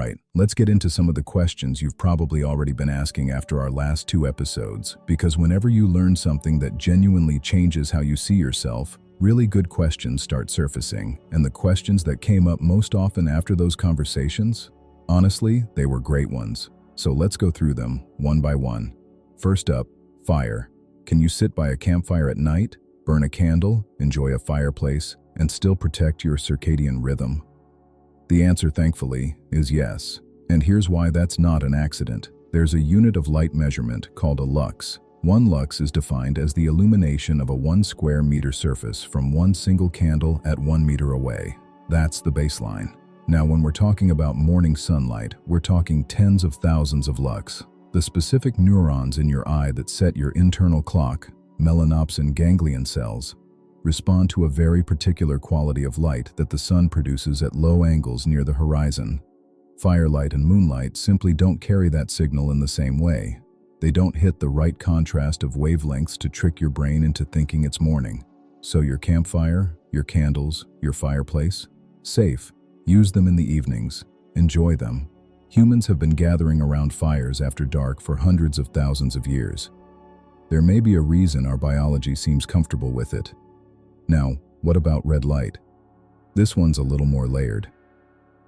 Alright, let's get into some of the questions you've probably already been asking after our last 2 episodes, because whenever you learn something that genuinely changes how you see yourself, really good questions start surfacing, and the questions that came up most often after those conversations? Honestly, they were great ones. So let's go through them, one by one. First up, fire. Can you sit by a campfire at night, burn a candle, enjoy a fireplace, and still protect your circadian rhythm? The answer, thankfully, is yes. And here's why that's not an accident. There's a unit of light measurement called a lux. 1 lux is defined as the illumination of a 1 square meter surface from one single candle at 1 meter away. That's the baseline. Now, when we're talking about morning sunlight, we're talking tens of thousands of lux. The specific neurons in your eye that set your internal clock, melanopsin ganglion cells, respond to a very particular quality of light that the sun produces at low angles near the horizon. Firelight and moonlight simply don't carry that signal in the same way. They don't hit the right contrast of wavelengths to trick your brain into thinking it's morning. So your campfire, your candles, your fireplace? Safe. Use them in the evenings. Enjoy them. Humans have been gathering around fires after dark for hundreds of thousands of years. There may be a reason our biology seems comfortable with it. Now, what about red light? This one's a little more layered.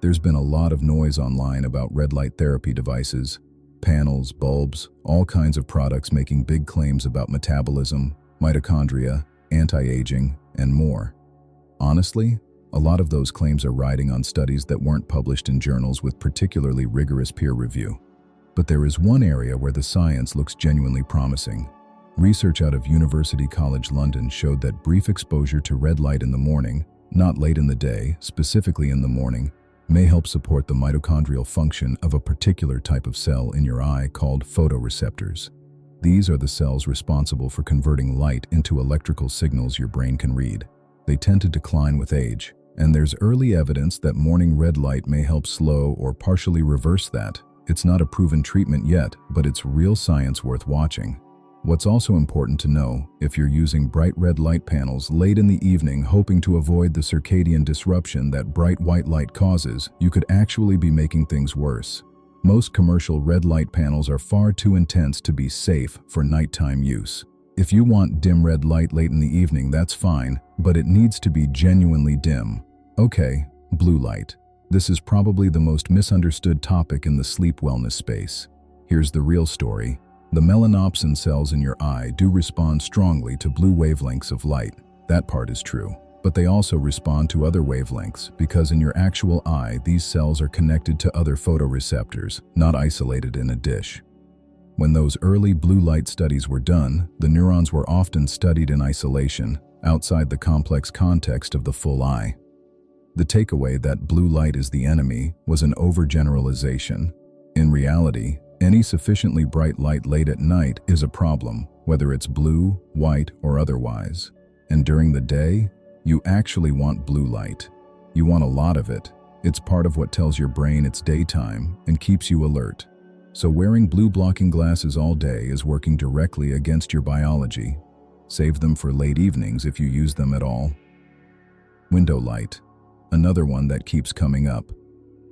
There's been a lot of noise online about red light therapy devices, panels, bulbs, all kinds of products making big claims about metabolism, mitochondria, anti-aging, and more. Honestly, a lot of those claims are riding on studies that weren't published in journals with particularly rigorous peer review. But there is one area where the science looks genuinely promising. Research out of University College London showed that brief exposure to red light in the morning, not late in the day, specifically in the morning, may help support the mitochondrial function of a particular type of cell in your eye called photoreceptors. These are the cells responsible for converting light into electrical signals your brain can read. They tend to decline with age, and there's early evidence that morning red light may help slow or partially reverse that. It's not a proven treatment yet, but it's real science worth watching. What's also important to know, if you're using bright red light panels late in the evening hoping to avoid the circadian disruption that bright white light causes, you could actually be making things worse. Most commercial red light panels are far too intense to be safe for nighttime use. If you want dim red light late in the evening, that's fine, but it needs to be genuinely dim. Okay, blue light. This is probably the most misunderstood topic in the sleep wellness space. Here's the real story. The melanopsin cells in your eye do respond strongly to blue wavelengths of light. That part is true. But they also respond to other wavelengths because in your actual eye, these cells are connected to other photoreceptors, not isolated in a dish. When those early blue light studies were done, the neurons were often studied in isolation, outside the complex context of the full eye. The takeaway that blue light is the enemy was an overgeneralization. In reality, any sufficiently bright light late at night is a problem, whether it's blue, white, or otherwise. And during the day, you actually want blue light. You want a lot of it. It's part of what tells your brain it's daytime and keeps you alert. So wearing blue blocking glasses all day is working directly against your biology. Save them for late evenings if you use them at all. Window light. Another one that keeps coming up.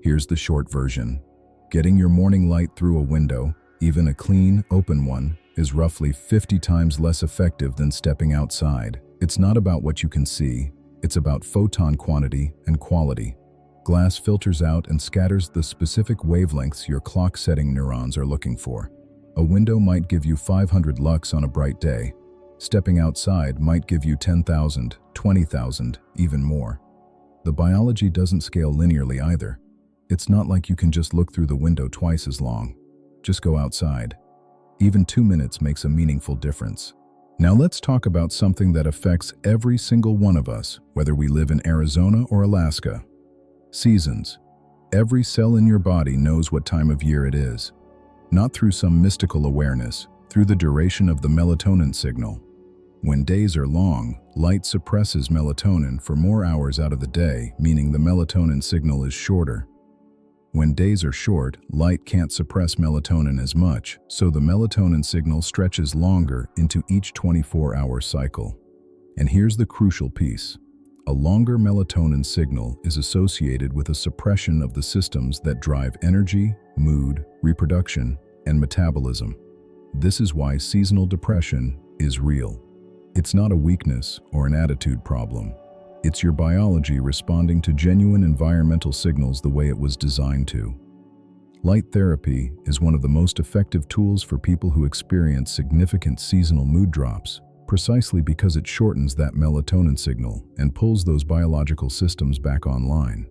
Here's the short version. Getting your morning light through a window, even a clean, open one, is roughly 50 times less effective than stepping outside. It's not about what you can see, it's about photon quantity and quality. Glass filters out and scatters the specific wavelengths your clock-setting neurons are looking for. A window might give you 500 lux on a bright day. Stepping outside might give you 10,000, 20,000, even more. The biology doesn't scale linearly either. It's not like you can just look through the window twice as long. Just go outside. Even 2 minutes makes a meaningful difference. Now let's talk about something that affects every single one of us, whether we live in Arizona or Alaska. Seasons. Every cell in your body knows what time of year it is. Not through some mystical awareness, through the duration of the melatonin signal. When days are long, light suppresses melatonin for more hours out of the day, meaning the melatonin signal is shorter. When days are short, light can't suppress melatonin as much, so the melatonin signal stretches longer into each 24-hour cycle. And here's the crucial piece. A longer melatonin signal is associated with a suppression of the systems that drive energy, mood, reproduction, and metabolism. This is why seasonal depression is real. It's not a weakness or an attitude problem. It's your biology responding to genuine environmental signals the way it was designed to. Light therapy is one of the most effective tools for people who experience significant seasonal mood drops, precisely because it shortens that melatonin signal and pulls those biological systems back online.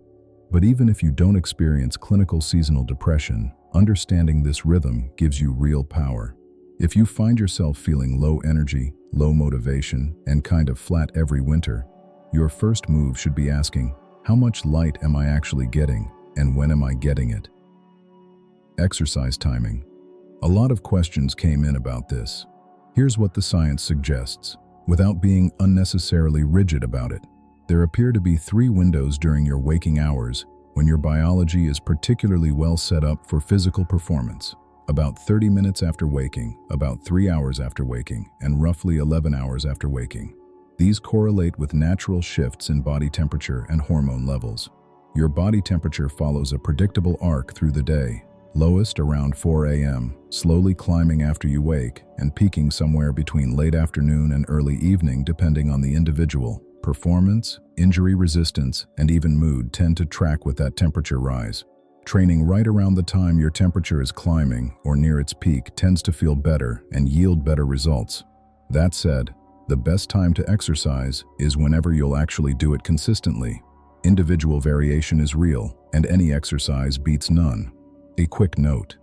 But even if you don't experience clinical seasonal depression, understanding this rhythm gives you real power. If you find yourself feeling low energy, low motivation, and kind of flat every winter, your first move should be asking, how much light am I actually getting, and when am I getting it? Exercise timing. A lot of questions came in about this. Here's what the science suggests, without being unnecessarily rigid about it. There appear to be 3 windows during your waking hours when your biology is particularly well set up for physical performance. About 30 minutes after waking, about 3 hours after waking, and roughly 11 hours after waking. These correlate with natural shifts in body temperature and hormone levels. Your body temperature follows a predictable arc through the day, lowest around 4 a.m., slowly climbing after you wake, and peaking somewhere between late afternoon and early evening depending on the individual. Performance, injury resistance, and even mood tend to track with that temperature rise. Training right around the time your temperature is climbing or near its peak tends to feel better and yield better results. That said, the best time to exercise is whenever you'll actually do it consistently. Individual variation is real, and any exercise beats none. A quick note: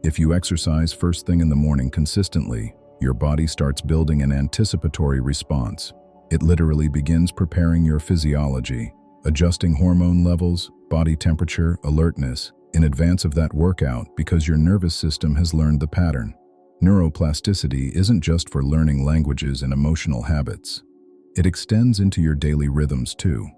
if you exercise first thing in the morning consistently, your body starts building an anticipatory response. It literally begins preparing your physiology, adjusting hormone levels, body temperature, alertness, in advance of that workout because your nervous system has learned the pattern. Neuroplasticity isn't just for learning languages and emotional habits. It extends into your daily rhythms too.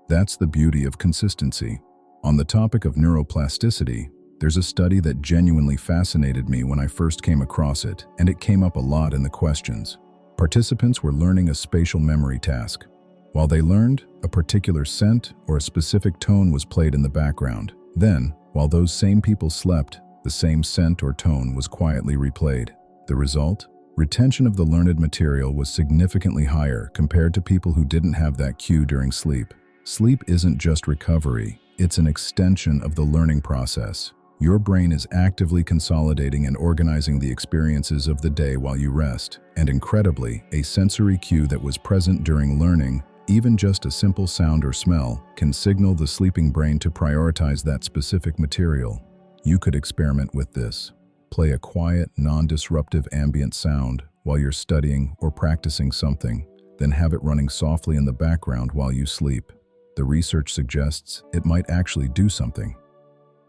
That's the beauty of consistency. On the topic of neuroplasticity, there's a study that genuinely fascinated me when I first came across it, and it came up a lot in the questions. Participants were learning a spatial memory task. While they learned, a particular scent or a specific tone was played in the background. Then, while those same people slept, the same scent or tone was quietly replayed. The result? Retention of the learned material was significantly higher compared to people who didn't have that cue during sleep. Sleep isn't just recovery, it's an extension of the learning process. Your brain is actively consolidating and organizing the experiences of the day while you rest, and incredibly, a sensory cue that was present during learning, even just a simple sound or smell, can signal the sleeping brain to prioritize that specific material. You could experiment with this. Play a quiet, non-disruptive ambient sound while you're studying or practicing something, then have it running softly in the background while you sleep. The research suggests it might actually do something.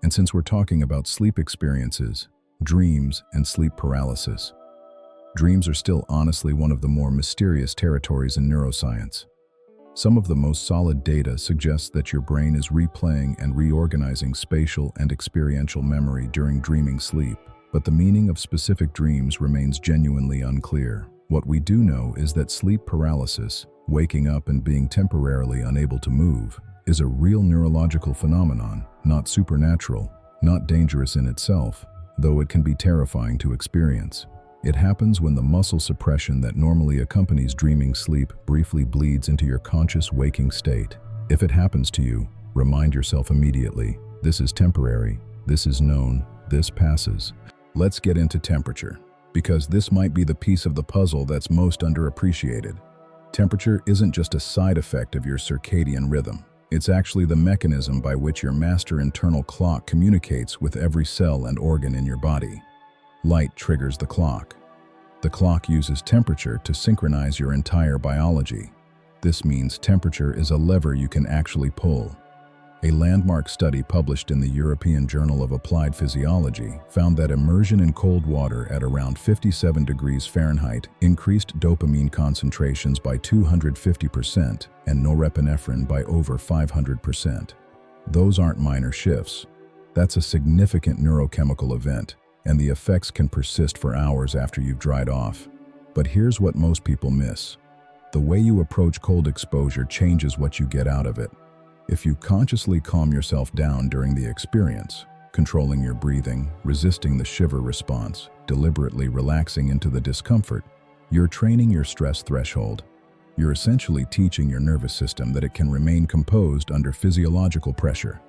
And since we're talking about sleep experiences, dreams and sleep paralysis, dreams are still honestly one of the more mysterious territories in neuroscience. Some of the most solid data suggests that your brain is replaying and reorganizing spatial and experiential memory during dreaming sleep, but the meaning of specific dreams remains genuinely unclear. What we do know is that sleep paralysis, waking up and being temporarily unable to move, is a real neurological phenomenon, not supernatural, not dangerous in itself, though it can be terrifying to experience. It happens when the muscle suppression that normally accompanies dreaming sleep briefly bleeds into your conscious waking state. If it happens to you, remind yourself immediately, this is temporary, this is known, this passes. Let's get into temperature, because this might be the piece of the puzzle that's most underappreciated. Temperature isn't just a side effect of your circadian rhythm. It's actually the mechanism by which your master internal clock communicates with every cell and organ in your body. Light triggers the clock. The clock uses temperature to synchronize your entire biology. This means temperature is a lever you can actually pull. A landmark study published in the European Journal of Applied Physiology found that immersion in cold water at around 57 degrees Fahrenheit increased dopamine concentrations by 250% and norepinephrine by over 500%. Those aren't minor shifts. That's a significant neurochemical event, and the effects can persist for hours after you've dried off. But here's what most people miss. The way you approach cold exposure changes what you get out of it. If you consciously calm yourself down during the experience, controlling your breathing, resisting the shiver response, deliberately relaxing into the discomfort, you're training your stress threshold. You're essentially teaching your nervous system that it can remain composed under physiological pressure.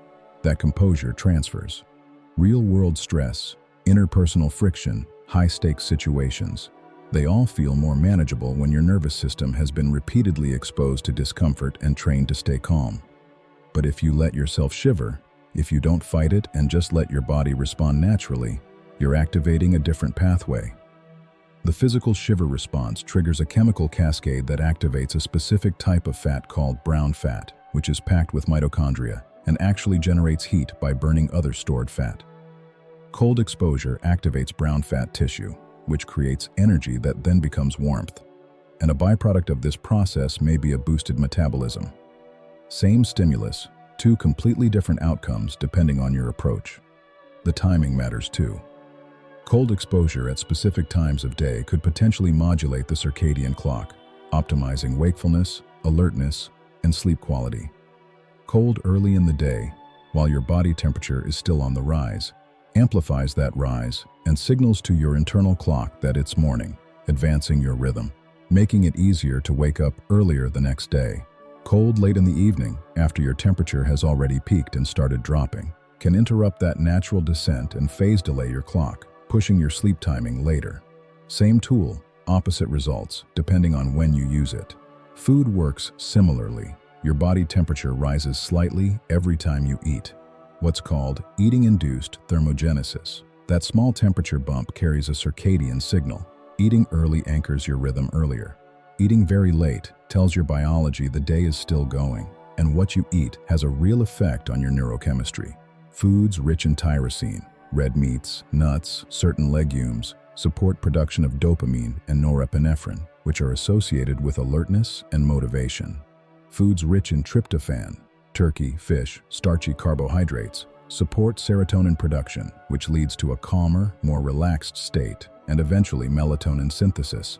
That composure transfers. Real-world stress, interpersonal friction, high-stakes situations, they all feel more manageable when your nervous system has been repeatedly exposed to discomfort and trained to stay calm. But if you let yourself shiver, if you don't fight it and just let your body respond naturally, you're activating a different pathway. The physical shiver response triggers a chemical cascade that activates a specific type of fat called brown fat, which is packed with mitochondria and actually generates heat by burning other stored fat. Cold exposure activates brown fat tissue, which creates energy that then becomes warmth. And a byproduct of this process may be a boosted metabolism. Same stimulus, two completely different outcomes depending on your approach. The timing matters too. Cold exposure at specific times of day could potentially modulate the circadian clock, optimizing wakefulness, alertness, and sleep quality. Cold early in the day, while your body temperature is still on the rise, amplifies that rise and signals to your internal clock that it's morning, advancing your rhythm, making it easier to wake up earlier the next day. Cold late in the evening, after your temperature has already peaked and started dropping, can interrupt that natural descent and phase delay your clock, pushing your sleep timing later. Same tool, opposite results, depending on when you use it. Food works similarly. Your body temperature rises slightly every time you eat. What's called eating-induced thermogenesis. That small temperature bump carries a circadian signal. Eating early anchors your rhythm earlier. Eating very late tells your biology the day is still going, and what you eat has a real effect on your neurochemistry. Foods rich in tyrosine, red meats, nuts, certain legumes, support production of dopamine and norepinephrine, which are associated with alertness and motivation. Foods rich in tryptophan, turkey, fish, starchy carbohydrates, support serotonin production, which leads to a calmer, more relaxed state, and eventually melatonin synthesis.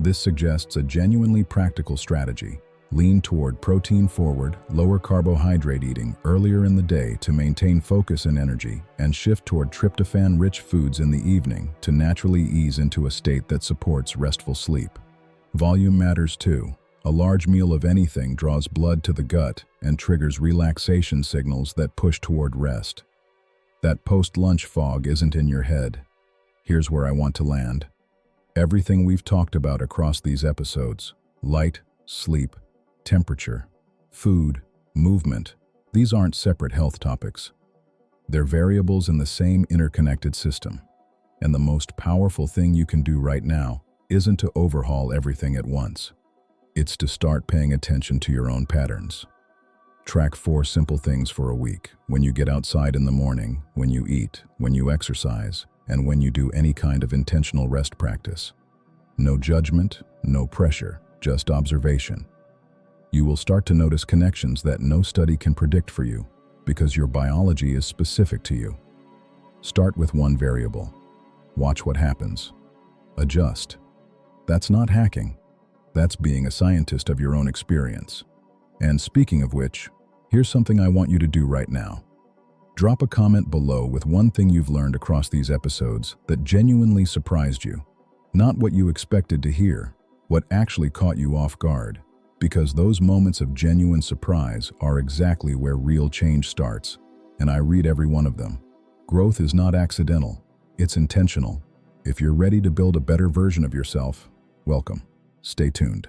This suggests a genuinely practical strategy. Lean toward protein-forward, lower carbohydrate eating earlier in the day to maintain focus and energy, and shift toward tryptophan-rich foods in the evening to naturally ease into a state that supports restful sleep. Volume matters too. A large meal of anything draws blood to the gut and triggers relaxation signals that push toward rest. That post-lunch fog isn't in your head. Here's where I want to land. Everything we've talked about across these episodes, light, sleep, temperature, food, movement, these aren't separate health topics. They're variables in the same interconnected system. And the most powerful thing you can do right now isn't to overhaul everything at once. It's to start paying attention to your own patterns. Track 4 simple things for a week: when you get outside in the morning, when you eat, when you exercise, and when you do any kind of intentional rest practice. No judgment, no pressure, just observation. You will start to notice connections that no study can predict for you, because your biology is specific to you. Start with one variable. Watch what happens. Adjust. That's not hacking. That's being a scientist of your own experience. And speaking of which, here's something I want you to do right now. Drop a comment below with one thing you've learned across these episodes that genuinely surprised you. Not what you expected to hear, what actually caught you off guard. Because those moments of genuine surprise are exactly where real change starts, and I read every one of them. Growth is not accidental, it's intentional. If you're ready to build a better version of yourself, welcome. Stay tuned.